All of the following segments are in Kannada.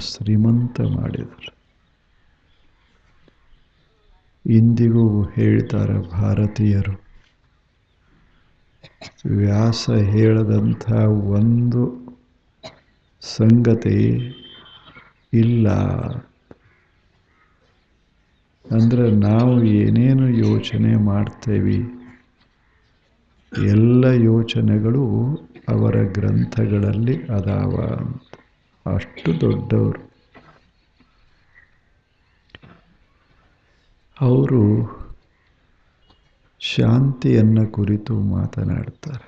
ಶ್ರೀಮಂತ ಮಾಡಿದರು. ಇಂದಿಗೂ ಹೇಳ್ತಾರೆ ಭಾರತೀಯರು, ವ್ಯಾಸ ಹೇಳದಂಥ ಒಂದು ಸಂಗತಿ ಇಲ್ಲ. ಅಂದರೆ ನಾವು ಏನೇನು ಯೋಚನೆ ಮಾಡ್ತೇವೆ ಎಲ್ಲ ಯೋಚನೆಗಳು ಅವರ ಗ್ರಂಥಗಳಲ್ಲಿ ಅದಾವ ಅಂತ. ಅಷ್ಟು ದೊಡ್ಡವರು ಅವರು. ಶಾಂತಿಯನ್ನು ಕುರಿತು ಮಾತನಾಡ್ತಾರೆ.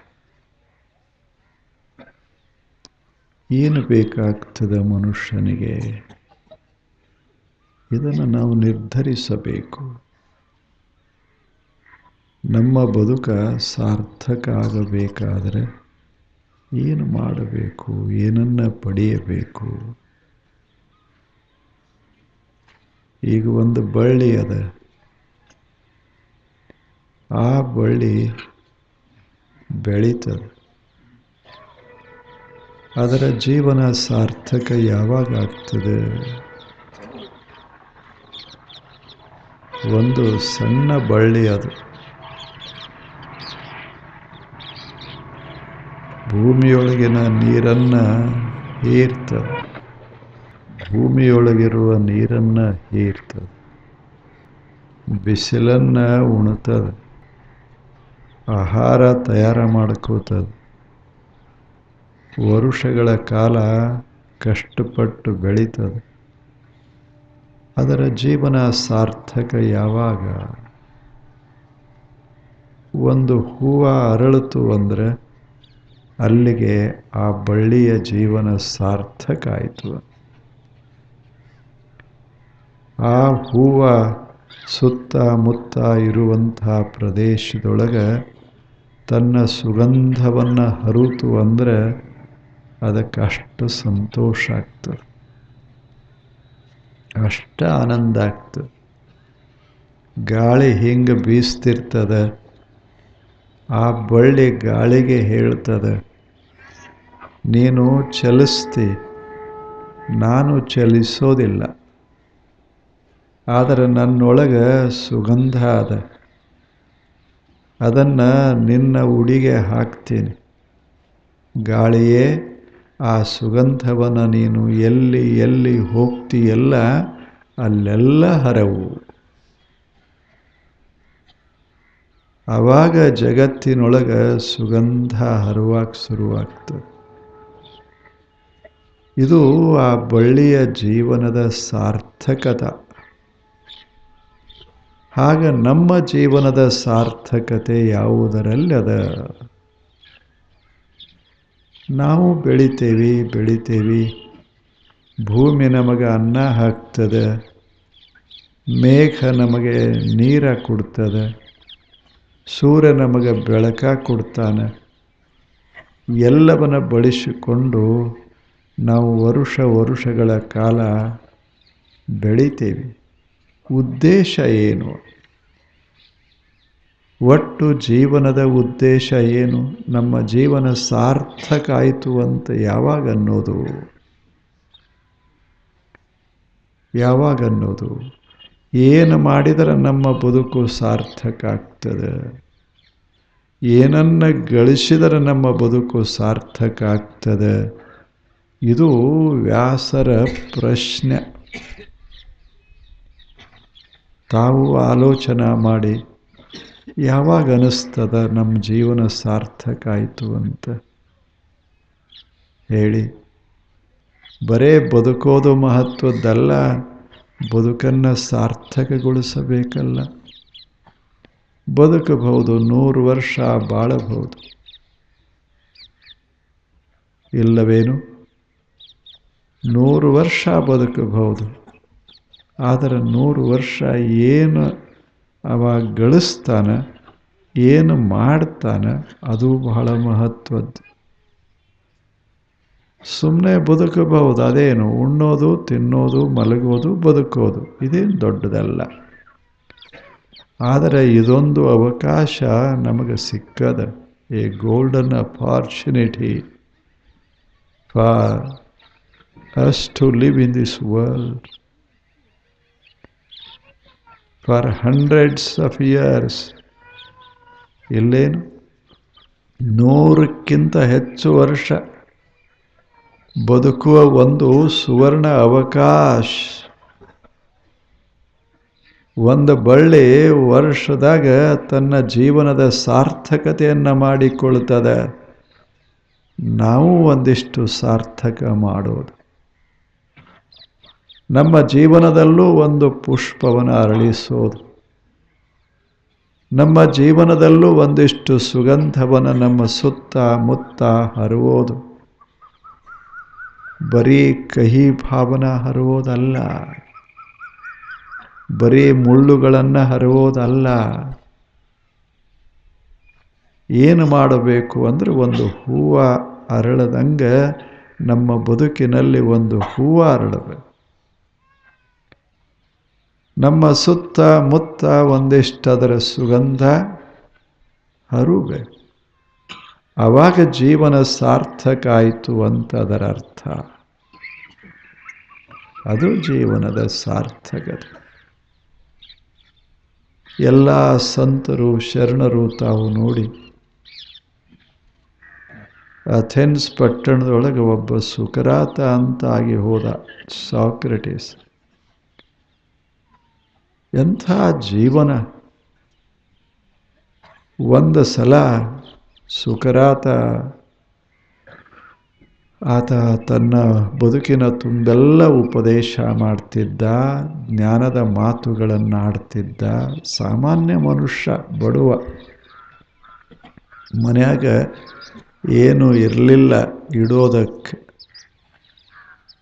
ಏನು ಬೇಕಾಗ್ತದೆ ಮನುಷ್ಯನಿಗೆ, ಇದನ್ನು ನಾವು ನಿರ್ಧರಿಸಬೇಕು. ನಮ್ಮ ಬದುಕ ಸಾರ್ಥಕ ಆಗಬೇಕಾದರೆ ಏನು ಮಾಡಬೇಕು, ಏನನ್ನು ಪಡೆಯಬೇಕು. ಈಗ ಒಂದು ಬಳ್ಳಿ ಅದ, ಆ ಬಳ್ಳಿ ಬೆಳೀತದೆ. ಅದರ ಜೀವನ ಸಾರ್ಥಕ ಯಾವಾಗ ಆಗ್ತದೆ? ಒಂದು ಸಣ್ಣ ಬಳ್ಳಿ ಅದು ಭೂಮಿಯೊಳಗಿನ ನೀರನ್ನು ಹೀರ್ತದೆ, ಭೂಮಿಯೊಳಗಿರುವ ನೀರನ್ನು ಹೀರ್ತದೆ, ಬಿಸಿಲನ್ನು ಉಣ್ತದೆ, ಆಹಾರ ತಯಾರು ಮಾಡ್ಕೋತದೆ, ವರುಷಗಳ ಕಾಲ ಕಷ್ಟಪಟ್ಟು ಬೆಳೀತದೆ. ಅದರ ಜೀವನ ಸಾರ್ಥಕ ಯಾವಾಗ? ಒಂದು ಹೂವು ಅರಳಿತು ಅಂದರೆ ಅಲ್ಲಿಗೆ ಆ ಬಳ್ಳಿಯ ಜೀವನ ಸಾರ್ಥಕ ಆಯಿತು. ಆ ಹೂವು ಸುತ್ತಮುತ್ತ ಇರುವಂಥ ಪ್ರದೇಶದೊಳಗೆ ತನ್ನ ಸುಗಂಧವನ್ನು ಹರಿತು ಅಂದರೆ ಅದಕ್ಕೆ ಅಷ್ಟು ಸಂತೋಷ ಆಗ್ತದೆ, ಅಷ್ಟು ಆನಂದ ಆಗ್ತದೆ. ಗಾಳಿ ಹಿಂಗೆ ಬೀಸ್ತಿರ್ತದೆ, ಆ ಬಳ್ಳಿ ಗಾಳಿಗೆ ಹೇಳ್ತದೆ, ನೀನು ಚಲಿಸ್ತಿ, ನಾನು ಚಲಿಸೋದಿಲ್ಲ, ಆದರೆ ನನ್ನೊಳಗೆ ಸುಗಂಧ ಅದ, ಅದನ್ನು ನಿನ್ನ ಉಡಿಗೆ ಹಾಕ್ತೀನಿ. ಗಾಳಿಯೇ, ಆ ಸುಗಂಧವನ್ನು ನೀನು ಎಲ್ಲಿ ಎಲ್ಲಿ ಹೋಗ್ತೀಯಲ್ಲ ಅಲ್ಲೆಲ್ಲ ಹರವು. ಆವಾಗ ಜಗತ್ತಿನೊಳಗೆ ಸುಗಂಧ ಹರವಾಕ್ ಶುರುವಾಗ್ತದೆ. ಇದು ಆ ಬಳ್ಳಿಯ ಜೀವನದ ಸಾರ್ಥಕತೆ. ಆಗ ನಮ್ಮ ಜೀವನದ ಸಾರ್ಥಕತೆ ಯಾವುದರಲ್ಲಿ ಅದ? ನಾವು ಬೆಳಿತೇವಿ, ಭೂಮಿ ನಮಗೆ ಅನ್ನ ಹಾಕ್ತದೆ, ಮೇಘ ನಮಗೆ ನೀರ ಕೊಡ್ತದೆ, ಸೂರ್ಯ ನಮಗೆ ಬೆಳಕ ಕೊಡ್ತಾನೆ. ಎಲ್ಲವನ್ನ ಬಳಸಿಕೊಂಡು ನಾವು ವರುಷಗಳ ಕಾಲ ಬೆಳಿತೇವೆ. ಉದ್ದೇಶ ಏನು? ಒಟ್ಟು ಜೀವನದ ಉದ್ದೇಶ ಏನು? ನಮ್ಮ ಜೀವನ ಸಾರ್ಥಕ ಆಯಿತು ಅಂತ ಯಾವಾಗ ಅನ್ನೋದು? ಏನು ಮಾಡಿದರೆ ನಮ್ಮ ಬದುಕು ಸಾರ್ಥಕ ಆಗ್ತದೆ? ಏನನ್ನು ಗಳಿಸಿದರೆ ನಮ್ಮ ಬದುಕು ಸಾರ್ಥಕ ಆಗ್ತದೆ? ಇದು ವ್ಯಾಸರ ಪ್ರಶ್ನೆ. ತಾವು ಆಲೋಚನೆ ಮಾಡಿ ಯಾವಾಗ ಅನಿಸ್ತದ ನಮ್ಮ ಜೀವನ ಸಾರ್ಥಕ ಆಯಿತು ಅಂತ ಹೇಳಿ. ಬರೇ ಬದುಕೋದು ಮಹತ್ವದ್ದಲ್ಲ, ಬದುಕನ್ನು ಸಾರ್ಥಕಗೊಳಿಸಬೇಕಲ್ಲ. ಬದುಕಬಹುದು, 100 ವರ್ಷ ಬಾಳಬಹುದು, ಇಲ್ಲವೇನು? 100 ವರ್ಷ ಬದುಕಬಹುದು. ಆದರೆ 100 ವರ್ಷ ಏನು ಅವ ಗಳಿಸ್ತಾನೆ, ಏನು ಮಾಡ್ತಾನೆ, ಅದು ಬಹಳ ಮಹತ್ವದ್ದು. ಸುಮ್ಮನೆ ಬದುಕಬಹುದು, ಅದೇನು ಉಣ್ಣೋದು, ತಿನ್ನೋದು, ಮಲಗೋದು, ಬದುಕೋದು, ಇದೇನು ದೊಡ್ಡದಲ್ಲ. ಆದರೆ ಇದೊಂದು ಅವಕಾಶ ನಮಗೆ ಸಿಕ್ಕದ, a golden opportunity for us to live in this world for hundreds of years. ಇಲ್ಲೇನು 100ಕ್ಕಿಂತ ಹೆಚ್ಚು ವರ್ಷ ಬದುಕುವ ಒಂದು ಸುವರ್ಣ ಅವಕಾಶ. ಒಂದು ಬಳ್ಳಿ ವರ್ಷದಾಗ ತನ್ನ ಜೀವನದ ಸಾರ್ಥಕತೆಯನ್ನು ಮಾಡಿಕೊಳ್ತದೆ. ನಾವು ಒಂದಿಷ್ಟು ಸಾರ್ಥಕ ಮಾಡೋದು. ನಮ್ಮ ಜೀವನದಲ್ಲೂ ಒಂದು ಪುಷ್ಪವನ್ನು ಅರಳಿಸೋದು. ನಮ್ಮ ಜೀವನದಲ್ಲೂ ಒಂದಿಷ್ಟು ಸುಗಂಧವನ್ನು ನಮ್ಮ ಸುತ್ತ ಮುತ್ತ ಹರುವುದು. ಬರೀ ಕಹಿ ಭಾವನ ಹರುವುದಲ್ಲ, ಬರೀ ಮುಳ್ಳುಗಳನ್ನು ಹರುವುದಲ್ಲ. ಏನು ಮಾಡಬೇಕು ಅಂದರೆ ಒಂದು ಹೂವು ಅರಳದಂಗೆ ನಮ್ಮ ಬದುಕಿನಲ್ಲಿ ಒಂದು ಹೂವು ಅರಳಬೇಕು. ನಮ್ಮ ಸುತ್ತ ಮುತ್ತ ಒಂದಿಷ್ಟು ಅದರ ಸುಗಂಧ ಹರಬೇಕು. ಆವಾಗ ಜೀವನ ಸಾರ್ಥಕ ಆಯಿತು ಅಂತ ಅದರ ಅರ್ಥ. ಅದು ಜೀವನದ ಸಾರ್ಥಕತೆ. ಎಲ್ಲ ಸಂತರು ಶರಣರು ತಾವು ನೋಡಿ, ಅಥೆನ್ಸ್ ಪಟ್ಟಣದೊಳಗೆ ಒಬ್ಬ ಸುಕರಾತ ಅಂತ ಆಗಿ ಹೋದ ಸಾಕ್ರೆಟಿಸ್. ಎಂಥ ಜೀವನ! ಒಂದು ಸಲ ಸುಕರಾತ ಆತ ತನ್ನ ಬದುಕಿನ ತುಂಬೆಲ್ಲ ಉಪದೇಶ ಮಾಡ್ತಿದ್ದ, ಜ್ಞಾನದ ಮಾತುಗಳನ್ನಾಡ್ತಿದ್ದ. ಸಾಮಾನ್ಯ ಮನುಷ್ಯ, ಬಡವ, ಮನ್ಯಾಗ ಏನೂ ಇರಲಿಲ್ಲ ಇಡೋದಕ್ಕೆ.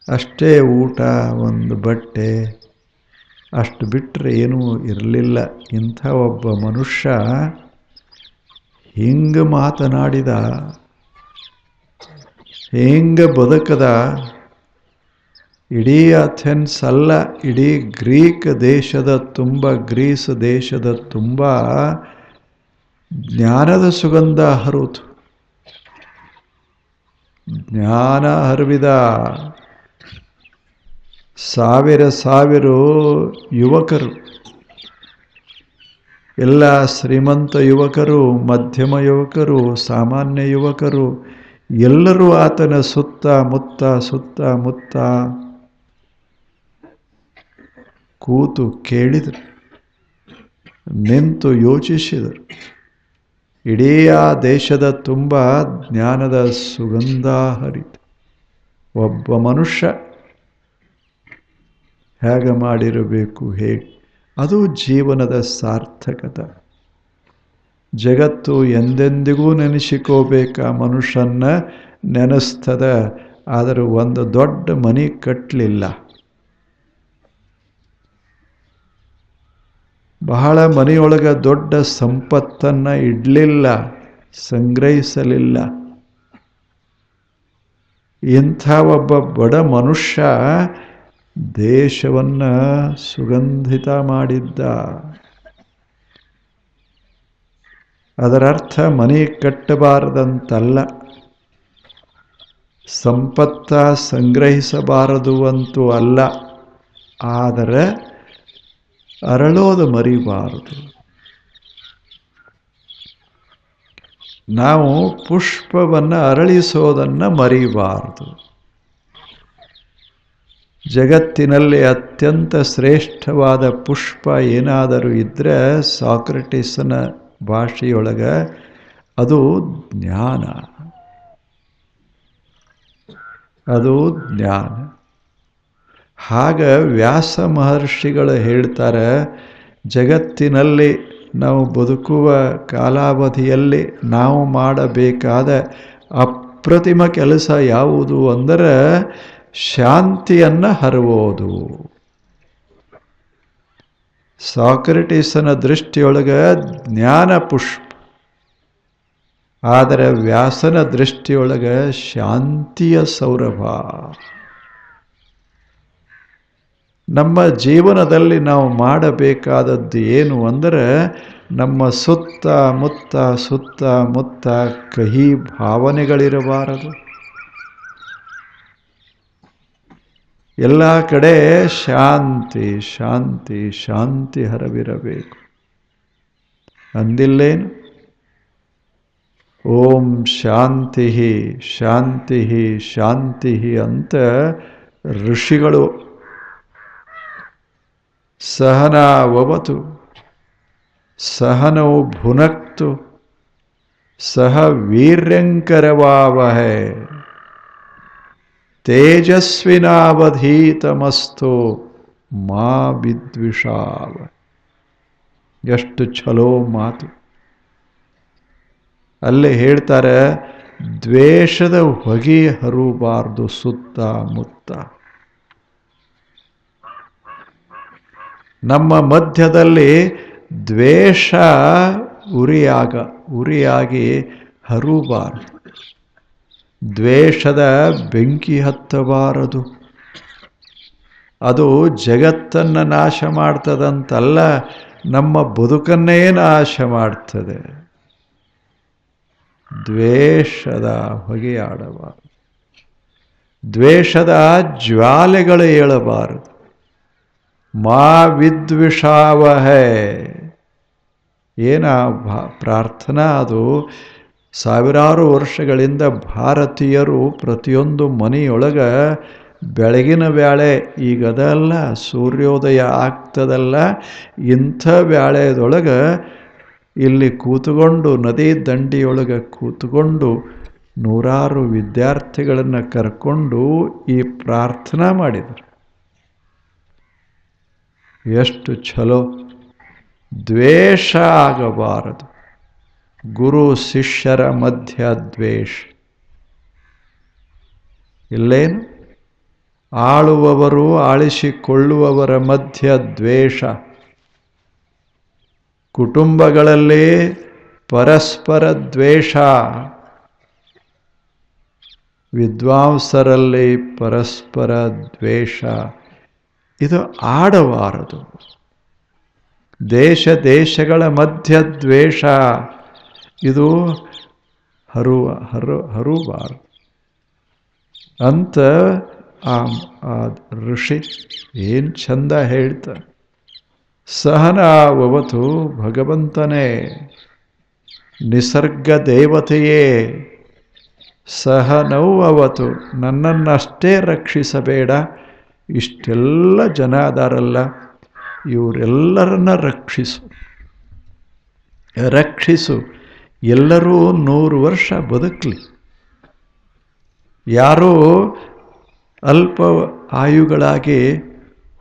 ಅಷ್ಟೇ ಊಟ, ಒಂದು ಬಟ್ಟೆ, ಅಷ್ಟು ಬಿಟ್ಟರೆ ಏನೂ ಇರಲಿಲ್ಲ. ಇಂಥ ಒಬ್ಬ ಮನುಷ್ಯ ಹಿಂಗೆ ಮಾತನಾಡಿದ, ಹಿಂಗೆ ಬದುಕದ. ಇಡೀ ಅಥೆನ್ಸ್ ಅಲ್ಲ, ಇಡೀ ಗ್ರೀಸ್ ದೇಶದ ತುಂಬ ಜ್ಞಾನದ ಸುಗಂಧ ಹರಿತು. ಜ್ಞಾನ ಹರಿವಿದ. ಸಾವಿರ ಯುವಕರು, ಎಲ್ಲ ಶ್ರೀಮಂತ ಯುವಕರು, ಮಧ್ಯಮ ಯುವಕರು, ಸಾಮಾನ್ಯ ಯುವಕರು ಎಲ್ಲರೂ ಆತನ ಸುತ್ತ ಮುತ್ತ ಕೂತು ಕೇಳಿದರು, ನಿಂತು ಯೋಚಿಸಿದರು. ಇಡೀ ಆ ದೇಶದ ತುಂಬ ಜ್ಞಾನದ ಸುಗಂಧ ಹರಿತು. ಒಬ್ಬ ಮನುಷ್ಯ ಹೇಗೆ ಮಾಡಿರಬೇಕು ಹೇಗೆ? ಅದು ಜೀವನದ ಸಾರ್ಥಕತೆ. ಜಗತ್ತು ಎಂದೆಂದಿಗೂ ನೆನೆಸಿಕೋಬೇಕಾ ಮನುಷ್ಯನ್ನ ನೆನೆಸ್ತದ. ಆದರೆ ಒಂದು ದೊಡ್ಡ ಮನೆ ಕಟ್ಟಲಿಲ್ಲ, ಬಹಳ ಮನೆಯೊಳಗೆ ದೊಡ್ಡ ಸಂಪತ್ತನ್ನು ಇಡಲಿಲ್ಲ, ಸಂಗ್ರಹಿಸಲಿಲ್ಲ. ಇಂಥ ಒಬ್ಬ ಬಡ ಮನುಷ್ಯ ದೇಶವನ್ನು ಸುಗಂಧಿತ ಮಾಡಿದ್ದ. ಅದರರ್ಥ ಮನೆ ಕಟ್ಟಬಾರದಂತಲ್ಲ, ಸಂಪತ್ತ ಸಂಗ್ರಹಿಸಬಾರದು ಅಂತೂ ಅಲ್ಲ. ಆದರೆ ಅರಳೋದು ಮರಿಬಾರದು. ನಾವು ಪುಷ್ಪವನ್ನು ಅರಳಿಸೋದನ್ನು ಮರಿಬಾರದು. ಜಗತ್ತಿನಲ್ಲಿ ಅತ್ಯಂತ ಶ್ರೇಷ್ಠವಾದ ಪುಷ್ಪ ಏನಾದರೂ ಇದ್ದರೆ ಸಾಕ್ರೆಟಿಸನ ಭಾಷೆಯೊಳಗೆ ಅದು ಜ್ಞಾನ. ಅದು ಜ್ಞಾನ. ಹಾಗೆ ವ್ಯಾಸ ಮಹರ್ಷಿಗಳು ಹೇಳ್ತಾರೆ, ಜಗತ್ತಿನಲ್ಲಿ ನಾವು ಬದುಕುವ ಕಾಲಾವಧಿಯಲ್ಲಿ ನಾವು ಮಾಡಬೇಕಾದ ಅಪ್ರತಿಮ ಕೆಲಸ ಯಾವುದು ಅಂದರೆ ಶಾಂತಿಯನ್ನು ಹರವೋದು. ಸಾಕ್ರೆಟಿಸನ ದೃಷ್ಟಿಯೊಳಗೆ ಜ್ಞಾನ ಪುಷ್ಪ, ಆದರೆ ವ್ಯಾಸನ ದೃಷ್ಟಿಯೊಳಗೆ ಶಾಂತಿಯ ಸೌರಭ. ನಮ್ಮ ಜೀವನದಲ್ಲಿ ನಾವು ಮಾಡಬೇಕಾದದ್ದು ಏನು ಅಂದರೆ ನಮ್ಮ ಸುತ್ತ ಮುತ್ತ ಕಹಿ ಭಾವನೆಗಳಿರಬಾರದು. ಎಲ್ಲ ಕಡೆ ಶಾಂತಿ ಶಾಂತಿ ಶಾಂತಿ ಹರವಿರಬೇಕು. ಅಂದಿಲ್ಲೇನು? ಓಂ ಶಾಂತಿ ಶಾಂತಿ ಶಾಂತಿ ಅಂತ ಋಷಿಗಳು ಸಹನಾವವತು ಸಹನೌ ಭುನಕ್ತು ಸಹ ವೀರ್ಯಂಕರವಾವಹೈ ತೇಜಸ್ವಿನಾವಧೀತಮಸ್ತು ಮಾ ವಿದ್ವಿಷಾವ. ಎಷ್ಟು ಛಲೋ ಮಾತು. ಅಲ್ಲೇ ಹೇಳ್ತಾರೆ, ದ್ವೇಷದ ಹೊಗೆ ಹರಬಾರ್ದು ಸುತ್ತಮುತ್ತ. ನಮ್ಮ ಮಧ್ಯದಲ್ಲಿ ದ್ವೇಷ ಉರಿಯಾಗಿ ಹರಬಾರದು. ದ್ವೇಷದ ಬೆಂಕಿ ಹತ್ತಬಾರದು. ಅದು ಜಗತ್ತನ್ನು ನಾಶ ಮಾಡ್ತದಂತಲ್ಲ, ನಮ್ಮ ಬದುಕನ್ನೇ ನಾಶ ಮಾಡ್ತದೆ. ದ್ವೇಷದ ಹೊಗೆಯಾಡಬಾರದು. ದ್ವೇಷದ ಜ್ವಾಲೆಗಳು ಏಳಬಾರದು. ಮಾ ವಿದ್ವಿಷಾವಹೈ. ಏನ ಪ್ರಾರ್ಥನಾ ಅದು. ಸಾವಿರಾರು ವರ್ಷಗಳಿಂದ ಭಾರತೀಯರು ಪ್ರತಿಯೊಂದು ಮನೆಯೊಳಗ ಬೆಳಗಿನ ವೇಳೆ, ಈಗದಲ್ಲ ಸೂರ್ಯೋದಯ ಆಗ್ತದಲ್ಲ, ಇಂಥ ವೇಳೆಯದೊಳಗೆ ಇಲ್ಲಿ ಕೂತುಕೊಂಡು ನದಿ ದಂಡಿಯೊಳಗೆ ಕೂತುಕೊಂಡು ನೂರಾರು ವಿದ್ಯಾರ್ಥಿಗಳನ್ನು ಕರ್ಕೊಂಡು ಈ ಪ್ರಾರ್ಥನಾ ಮಾಡಿದರು. ಎಷ್ಟು ಛಲೋ. ದ್ವೇಷ ಆಗಬಾರದು. ಗುರು ಶಿಷ್ಯರ ಮಧ್ಯ ದ್ವೇಷ ಇಲ್ಲೇನು? ಆಳುವವರು ಆಳಿಸಿಕೊಳ್ಳುವವರ ಮಧ್ಯ ದ್ವೇಷ. ಕುಟುಂಬಗಳಲ್ಲಿ ಪರಸ್ಪರ ದ್ವೇಷ. ವಿದ್ವಾಂಸರಲ್ಲಿ ಪರಸ್ಪರ ದ್ವೇಷ. ಇದು ಆಡಬಾರದು. ದೇಶ ದೇಶಗಳ ಮಧ್ಯ ದ್ವೇಷ ಇದು ಹರಬಾರದು ಅಂತ ಆ ಋಷಿ ಏನು ಚಂದ ಹೇಳ್ತಾರೆ. ಸಹನಾವವತು ಭಗವಂತನೇ, ನಿಸರ್ಗ ದೇವತೆಯೇ, ಸಹನೌವವತು ನನ್ನನ್ನಷ್ಟೇ ರಕ್ಷಿಸಬೇಡ, ಇಷ್ಟೆಲ್ಲ ಜನ ಅದಾರಲ್ಲ ಇವರೆಲ್ಲರನ್ನ ರಕ್ಷಿಸು. ಎಲ್ಲರೂ 100 ವರ್ಷ ಬದುಕಲಿ. ಯಾರೂ ಅಲ್ಪ ಆಯುಗಳಾಗಿ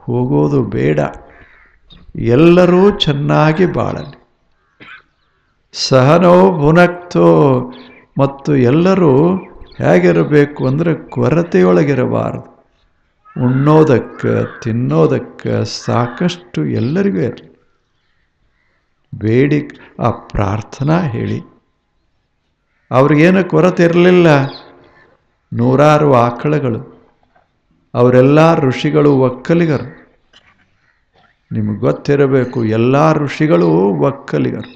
ಹೋಗೋದು ಬೇಡ. ಎಲ್ಲರೂ ಚೆನ್ನಾಗಿ ಬಾಳಲಿ. ಸಹನೋ ಭುನಕ್ತೋ. ಮತ್ತು ಎಲ್ಲರೂ ಹೇಗಿರಬೇಕು ಅಂದರೆ ಕೊರತೆಯೊಳಗಿರಬಾರದು. ಉಣ್ಣೋದಕ್ಕೆ ತಿನ್ನೋದಕ್ಕೆ ಸಾಕಷ್ಟು ಎಲ್ಲರಿಗೂ ಇರಲಿ. ಬೇಡಿ ಆ ಪ್ರಾರ್ಥನಾ ಹೇಳಿ. ಅವ್ರಿಗೇನು ಕೊರತೆ ಇರಲಿಲ್ಲ. ನೂರಾರು ಆಕಳಗಳು. ಅವರೆಲ್ಲ ಋಷಿಗಳು ಒಕ್ಕಲಿಗರು. ನಿಮಗೆ ಗೊತ್ತಿರಬೇಕು, ಎಲ್ಲ ಋಷಿಗಳು ಒಕ್ಕಲಿಗರು,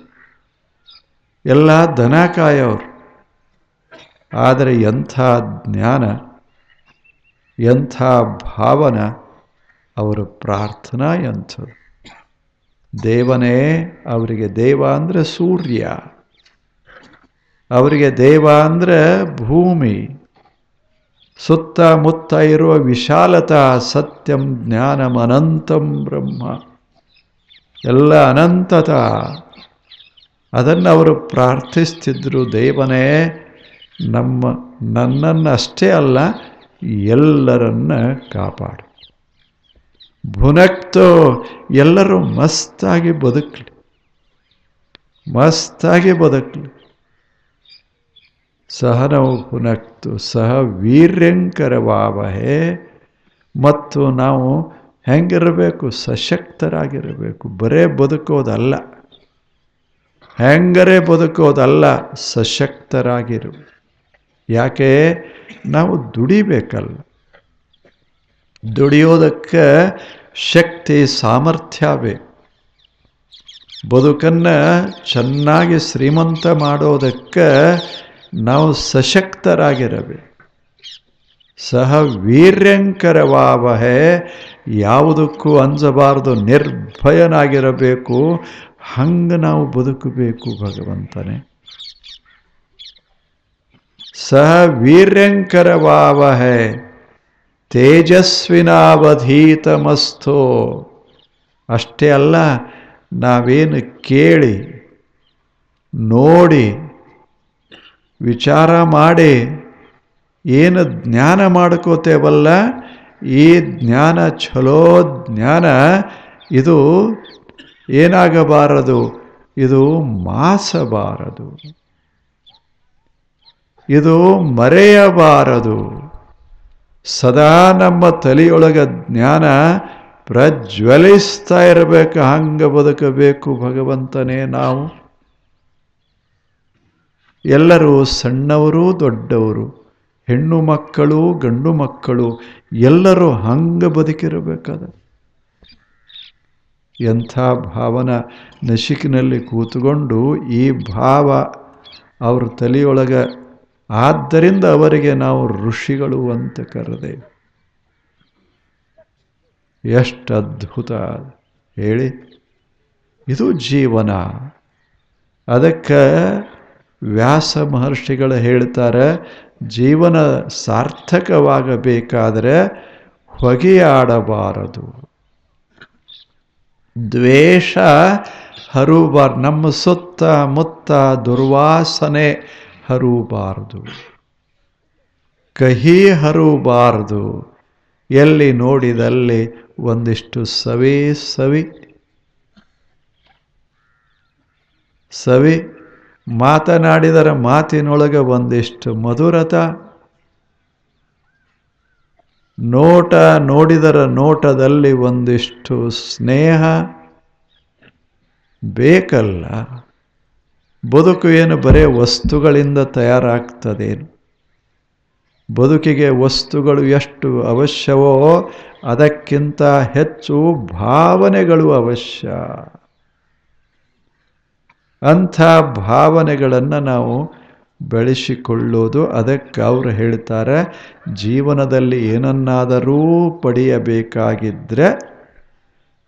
ಎಲ್ಲ ದನ ಕಾಯೋರು. ಆದರೆ ಎಂಥ ಜ್ಞಾನ, ಎಂಥ ಭಾವನ, ಅವರ ಪ್ರಾರ್ಥನಾ ಎಂಥದ್ದು. ದೇವನೇ ಅವರಿಗೆ ದೇವ ಅಂದರೆ ಸೂರ್ಯ, ಅವರಿಗೆ ದೇವ ಅಂದರೆ ಭೂಮಿ, ಸುತ್ತಮುತ್ತ ಇರುವ ವಿಶಾಲತಾ ಸತ್ಯಂ ಜ್ಞಾನಂ ಅನಂತಂ ಬ್ರಹ್ಮ, ಎಲ್ಲ ಅನಂತತ. ಅದನ್ನು ಅವರು ಪ್ರಾರ್ಥಿಸ್ತಿದ್ರು. ದೇವನೇ ನನ್ನನ್ನಷ್ಟೇ ಅಲ್ಲ ಎಲ್ಲರನ್ನ ಕಾಪಾಡು. ಭುನಕ್ತೋ ಎಲ್ಲರೂ ಮಸ್ತಾಗಿ ಬದುಕಲಿ, ಮಸ್ತಾಗಿ ಬದುಕಲಿ. ಸಹನವು ಭುನಕ್ತು ಸಹ ವೀರ್ಯಂಕರವಾವಹೇ. ಮತ್ತು ನಾವು ಹೆಂಗಿರಬೇಕು? ಸಶಕ್ತರಾಗಿರಬೇಕು. ಬರೇ ಬದುಕೋದಲ್ಲ, ಹೆಂಗರೇ ಬದುಕೋದಲ್ಲ, ಸಶಕ್ತರಾಗಿರು. ಯಾಕೆ? ನಾವು ದುಡಿಬೇಕಲ್ಲ. ದುಡಿಯೋದಕ್ಕೆ ಶಕ್ತಿ ಸಾಮರ್ಥ್ಯ ಬೇಕು. ಬದುಕನ್ನು ಚೆನ್ನಾಗಿ ಶ್ರೀಮಂತ ಮಾಡೋದಕ್ಕೆ ನಾವು ಸಶಕ್ತರಾಗಿರಬೇಕು. ಸಹ ವೀರ್ಯಂಕರವಾವಹೆ, ಯಾವುದಕ್ಕೂ ಅಂಜಬಾರದು, ನಿರ್ಭಯನಾಗಿರಬೇಕು. ಹಂಗೆ ನಾವು ಬದುಕಬೇಕು ಭಗವಂತನೇ. ಸಹ ವೀರ್ಯಂಕರವಾವಹೆ ತೇಜಸ್ವಿನಾವಧೀತಮಸ್ತೋ. ಅಷ್ಟೇ ಅಲ್ಲ, ನಾವೇನು ಕೇಳಿ ನೋಡಿ ವಿಚಾರ ಮಾಡಿ ಏನು ಜ್ಞಾನ ಮಾಡ್ಕೋತೇವಲ್ಲ, ಈ ಜ್ಞಾನ ಚಲೋ ಜ್ಞಾನ. ಇದು ಏನಾಗಬಾರದು, ಇದು ಮಾಸಬಾರದು, ಇದು ಮರೆಯಬಾರದು. ಸದಾ ನಮ್ಮ ತಲೆಯೊಳಗ ಜ್ಞಾನ ಪ್ರಜ್ವಲಿಸ್ತಾ ಇರಬೇಕು. ಹಂಗೆ ಬದುಕಬೇಕು ಭಗವಂತನೇ ನಾವು. ಎಲ್ಲರೂ ಸಣ್ಣವರು ದೊಡ್ಡವರು, ಹೆಣ್ಣು ಮಕ್ಕಳು ಗಂಡು ಮಕ್ಕಳು ಎಲ್ಲರೂ ಹಂಗೆ ಬದುಕಿರಬೇಕಾದ. ಎಂಥ ಭಾವನ ನಶಿಕಿನಲ್ಲಿ ಕೂತ್ಕೊಂಡು ಈ ಭಾವ ಅವ್ರ ತಲೆಯೊಳಗ, ಆದ್ದರಿಂದ ಅವರಿಗೆ ನಾವು ಋಷಿಗಳು ಅಂತ ಕರೆದೆ. ಎಷ್ಟು ಅದ್ಭುತ ಹೇಳಿ. ಇದು ಜೀವನ. ಅದಕ್ಕೆ ವ್ಯಾಸ ಮಹರ್ಷಿಗಳು ಹೇಳ್ತಾರೆ, ಜೀವನ ಸಾರ್ಥಕವಾಗಬೇಕಾದರೆ ಹೊಗೆಯಾಡಬಾರದು, ದ್ವೇಷ ಹರೂಬಾರ್ದು, ನಮ್ಮ ಸುತ್ತ ಮುತ್ತ ದುರ್ವಾಸನೆ ಹರೂಬಾರದು, ಕಹಿ ಹರೂಬಾರದು. ಎಲ್ಲಿ ನೋಡಿದಲ್ಲಿ ಒಂದಿಷ್ಟು ಸವಿ ಸವಿ ಸವಿ, ಮಾತನಾಡಿದರ ಮಾತಿನೊಳಗೆ ಒಂದಿಷ್ಟು ಮಧುರತ, ನೋಟ ನೋಡಿದರ ನೋಟದಲ್ಲಿ ಒಂದಿಷ್ಟು ಸ್ನೇಹ ಬೇಕಲ್ಲ. ಬದುಕು ಏನು ಬರೇ ವಸ್ತುಗಳಿಂದ ತಯಾರಾಗ್ತದೇನು? ಬದುಕಿಗೆ ವಸ್ತುಗಳು ಎಷ್ಟು ಅವಶ್ಯವೋ ಅದಕ್ಕಿಂತ ಹೆಚ್ಚು ಭಾವನೆಗಳು ಅವಶ್ಯ. ಅಂಥ ಭಾವನೆಗಳನ್ನು ನಾವು ಬೆಳೆಸಿಕೊಳ್ಳೋದು. ಅದಕ್ಕೆ ಅವರು ಹೇಳ್ತಾರೆ, ಜೀವನದಲ್ಲಿ ಏನನ್ನಾದರೂ ಪಡೆಯಬೇಕಾಗಿದ್ದರೆ,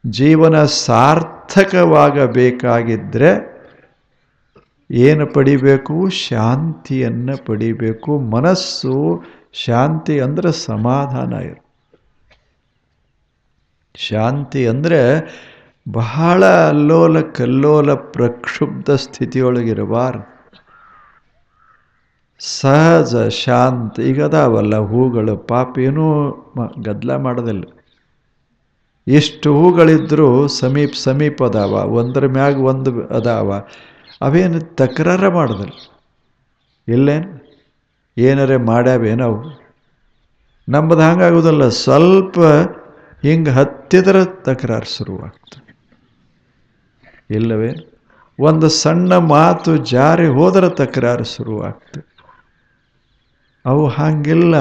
ಜೀವನ ಸಾರ್ಥಕವಾಗಬೇಕಾಗಿದ್ದರೆ ಏನು ಪಡಿಬೇಕು? ಶಾಂತಿಯನ್ನು ಪಡಿಬೇಕು. ಮನಸ್ಸು ಶಾಂತಿ ಅಂದರೆ ಸಮಾಧಾನ ಇರು. ಶಾಂತಿ ಅಂದರೆ ಬಹಳ ಅಲ್ಲೋಲ ಕಲ್ಲೋಲ ಪ್ರಕ್ಷುಬ್ಧ ಸ್ಥಿತಿಯೊಳಗಿರಬಾರ್ದು. ಸಹಜ ಶಾಂತಿ. ಈಗ ಅದಾವಲ್ಲ ಹೂಗಳು, ಪಾಪ ಏನೂ ಗದ್ದಲ ಮಾಡೋದಿಲ್ಲ. ಎಷ್ಟು ಹೂಗಳಿದ್ರೂ ಸಮೀಪ ಅದಾವ, ಒಂದರ ಮ್ಯಾಗ ಒಂದು ಅದಾವ, ಅವೇನು ತಕರಾರ ಮಾಡೋದಿಲ್ಲ. ಇಲ್ಲೇನು ಏನಾರೇ ಮಾಡ್ಯಾವೇನವು? ನಮ್ಮದು ಹಂಗಾಗೋದಿಲ್ಲ. ಸ್ವಲ್ಪ ಹಿಂಗೆ ಹತ್ತಿದ್ರೆ ತಕರಾರು ಶುರುವಾಗ್ತದೆ. ಇಲ್ಲವೇ ಒಂದು ಸಣ್ಣ ಮಾತು ಜಾರಿ ಹೋದರೆ ತಕರಾರು ಶುರುವಾಗ್ತದೆ. ಅವು ಹಾಗಿಲ್ಲ.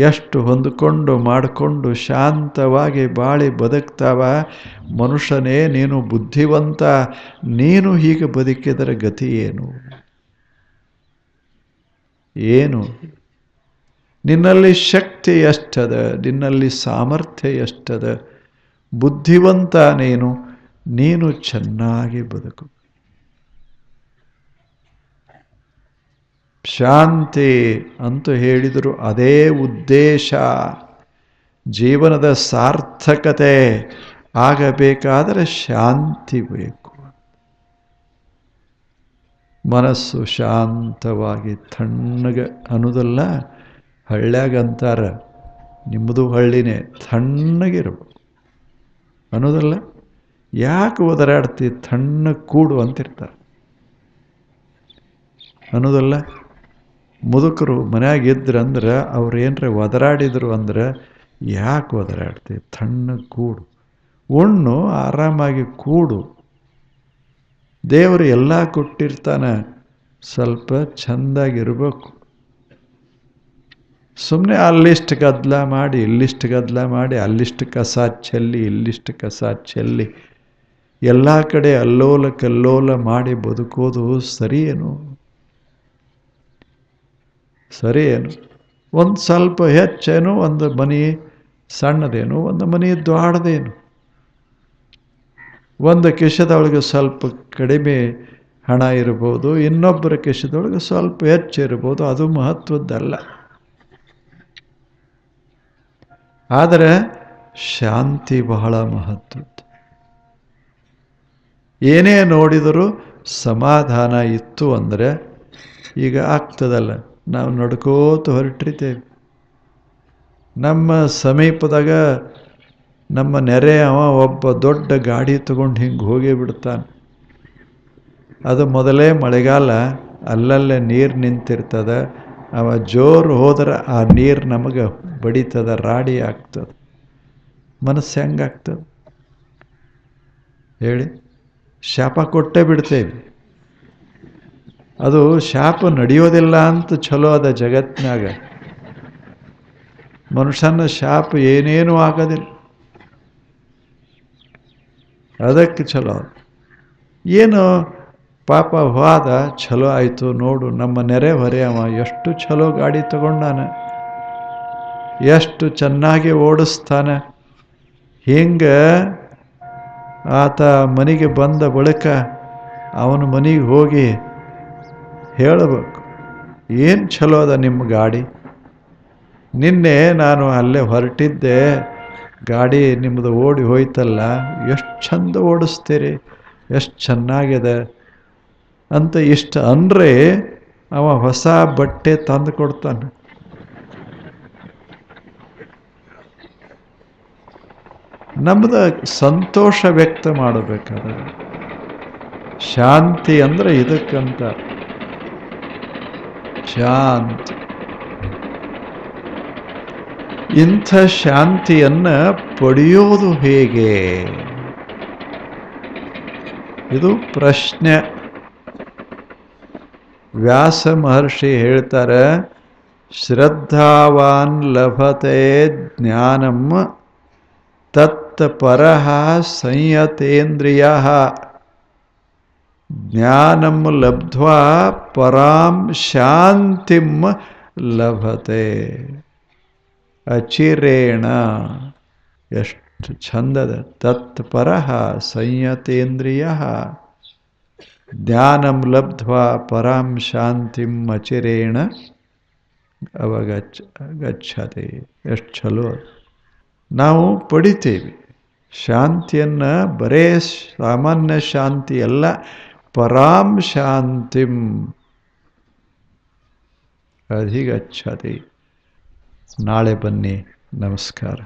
ಎಷ್ಟು ಹೊಂದಿಕೊಂಡು ಮಾಡಿಕೊಂಡು ಶಾಂತವಾಗಿ ಬಾಳಿ ಬದುಕ್ತಾವ. ಮನುಷ್ಯನೇ, ನೀನು ಬುದ್ಧಿವಂತ, ನೀನು ಹೀಗೆ ಬದುಕಿದರೆ ಗತಿ ಏನು? ಏನು? ನಿನ್ನಲ್ಲಿ ಶಕ್ತಿ ಎಷ್ಟದ, ನಿನ್ನಲ್ಲಿ ಸಾಮರ್ಥ್ಯ ಎಷ್ಟದ, ಬುದ್ಧಿವಂತ ನೀನು ಚೆನ್ನಾಗಿ ಬದುಕು. ಶಾಂತಿ ಅಂತೂ ಹೇಳಿದರು ಅದೇ ಉದ್ದೇಶ. ಜೀವನದ ಸಾರ್ಥಕತೆ ಆಗಬೇಕಾದರೆ ಶಾಂತಿ ಬೇಕು. ಮನಸ್ಸು ಶಾಂತವಾಗಿ ತಣ್ಣಗೆ ಅನ್ನೋದಲ್ಲ. ಹಳ್ಳ್ಯಾಗಂತಾರ, ನಿಮ್ಮದು ಹಳ್ಳಿನೇ, ತಣ್ಣಗಿರ್ಬೇಕು ಅನ್ನೋದಲ್ಲ. ಯಾಕೆ ಒದರಾಡ್ತಿ, ತಣ್ಣಗೆ ಕೂಡು ಅಂತಿರ್ತಾರೆ ಅನ್ನೋದಲ್ಲ. ಮುದುಕರು ಮನ್ಯಾಗಿದ್ರಂದ್ರೆ ಅವ್ರು ಏನರ ಒದರಾಡಿದ್ರು ಅಂದ್ರೆ, ಯಾಕೆ ಒದರಾಡ್ತಿ, ತಣ್ಣಗೆ ಕೂಡು, ಉಣ್ಣು, ಆರಾಮಾಗಿ ಕೂಡು. ದೇವರು ಎಲ್ಲ ಕೊಟ್ಟಿರ್ತಾನೆ, ಸ್ವಲ್ಪ ಚೆಂದಾಗಿರ್ಬೇಕು. ಸುಮ್ಮನೆ ಅಲ್ಲಿಷ್ಟು ಗದ್ದಲ ಮಾಡಿ, ಇಲ್ಲಿಷ್ಟು ಗದ್ದಲ ಮಾಡಿ, ಅಲ್ಲಿಷ್ಟು ಕಸ ಚೆಲ್ಲಿ, ಇಲ್ಲಿಷ್ಟು ಕಸ ಚೆಲ್ಲಿ, ಎಲ್ಲ ಕಡೆ ಅಲ್ಲೋಲ ಕಲ್ಲೋಲ ಮಾಡಿ ಬದುಕೋದು ಸರಿ ಏನು? ಒಂದು ಸ್ವಲ್ಪ ಹೆಚ್ಚೇನು, ಒಂದು ಮನೆ ಸಣ್ಣದೇನು, ಒಂದು ಮನೆ ದ್ವಾಡದೇನು, ಒಂದು ಕಿಶದೊಳಗೆ ಸ್ವಲ್ಪ ಕಡಿಮೆ ಹಣ ಇರ್ಬೋದು, ಇನ್ನೊಬ್ಬರ ಕಿಶದೊಳಗೆ ಸ್ವಲ್ಪ ಹೆಚ್ಚಿರ್ಬೋದು, ಅದು ಮಹತ್ವದ್ದಲ್ಲ. ಆದರೆ ಶಾಂತಿ ಬಹಳ ಮಹತ್ವದ್ದು. ಏನೇ ನೋಡಿದರೂ ಸಮಾಧಾನ ಇತ್ತು ಅಂದರೆ ಈಗ ಆಗ್ತದಲ್ಲ, ನಾವು ನಡ್ಕೋತ ಹೊರಟಿರ್ತೇವೆ, ನಮ್ಮ ಸಮೀಪದಾಗ ನಮ್ಮ ನೆರೆ ಅವ ಒಬ್ಬ ದೊಡ್ಡ ಗಾಡಿ ತಗೊಂಡು ಹಿಂಗೆ ಹೋಗೇ ಬಿಡ್ತಾನೆ. ಅದು ಮೊದಲೇ ಮಳೆಗಾಲ, ಅಲ್ಲಲ್ಲೇ ನೀರು ನಿಂತಿರ್ತದೆ. ಅವ ಜೋರು ಹೋದ್ರೆ ಆ ನೀರು ನಮಗೆ ಬಡಿತದ, ರಾಡಿ ಆಗ್ತದೆ. ಮನಸ್ಸು ಹೆಂಗಾಗ್ತದೆ ಹೇಳಿ? ಶಾಪ ಕೊಟ್ಟೇ ಬಿಡ್ತೇವೆ. ಅದು ಶಾಪ ನಡೆಯೋದಿಲ್ಲ ಅಂತ ಚಲೋ ಅದ ಜಗತ್ತಿನಾಗ. ಮನುಷ್ಯನ ಶಾಪ ಏನೇನೂ ಆಗೋದಿಲ್ಲ, ಅದಕ್ಕೆ ಚಲೋ. ಏನು ಪಾಪ ಹೋದ, ಚಲೋ ಆಯಿತು ನೋಡು, ನಮ್ಮ ನೆರೆ ಹೊರೆ ಅವ ಎಷ್ಟು ಚಲೋ ಗಾಡಿ ತಗೊಂಡಾನ, ಎಷ್ಟು ಚೆನ್ನಾಗಿ ಓಡಿಸ್ತಾನೆ. ಹಿಂಗೆ ಆತ ಮನೆಗೆ ಬಂದ ಬಳಿಕ ಅವನ ಮನೆಗೆ ಹೋಗಿ ಹೇಳಬೇಕು, ಏನು ಚಲೋ ಅದ ನಿಮ್ಮ ಗಾಡಿ, ನಿನ್ನೆ ನಾನು ಅಲ್ಲೇ ಹೊರಟಿದ್ದೆ, ಗಾಡಿ ನಿಮ್ಮದು ಓಡಿ ಹೋಯ್ತಲ್ಲ, ಎಷ್ಟು ಚಂದ ಓಡಿಸ್ತೀರಿ, ಎಷ್ಟು ಚೆನ್ನಾಗಿದೆ ಅಂತ ಇಷ್ಟ ಅಂದರೆ ಅವ ಹೊಸ ಬಟ್ಟೆ ತಂದು ಕೊಡ್ತಾನೆ. ನಮ್ಮದು ಸಂತೋಷ ವ್ಯಕ್ತ ಮಾಡಬೇಕಾದ್ರೆ ಶಾಂತಿ ಅಂದರೆ ಇದಕ್ಕಂತ. ಶಾಂತಿ, ಇಂಥ ಶಾಂತಿಯನ್ನು ಪಡೆಯೋದು ಹೇಗೆ? ಇದು ಪ್ರಶ್ನೆ. ವ್ಯಾಸ ಮಹರ್ಷಿ ಹೇಳ್ತಾರೆ, ಶ್ರದ್ಧಾವಾನ್ ಲಭತೆ ಜ್ಞಾನಂ ತತ್ ಪರಃ ಸಂಯತೇಂದ್ರಿಯ ಜ್ಞಾನಂ ಲಬ್ಧ್ವಾ ಪರಾಂ ಶಾಂತಿಂ ಲಭತೆ ಅಚಿರೇಣ. ಎಷ್ಟು ಚಂದದ. ತತ್ ಪರಃ ಸಂಯತೇಂದ್ರಿಯ ಜ್ಞಾನಂ ಲಬ್ಧ್ವಾ ಪರಾಂ ಶಾಂತಿಂ ಅಚಿರೇಣ ಅವಗಚ್ಚತೆ. ಎಷ್ಟು ಚಲೋ. ನಾವು ಪಡಿತೇವೆ ಶಾಂತಿಯನ್ನು, ಬರೇ ಸಾಮಾನ್ಯ ಶಾಂತಿ ಅಲ್ಲ, ಪರಾಂ ಶಾಂತಿಂ ಅಧಿಗಚ್ಚತೆ. ನಾಳೆ ಬನ್ನಿ. ನಮಸ್ಕಾರ.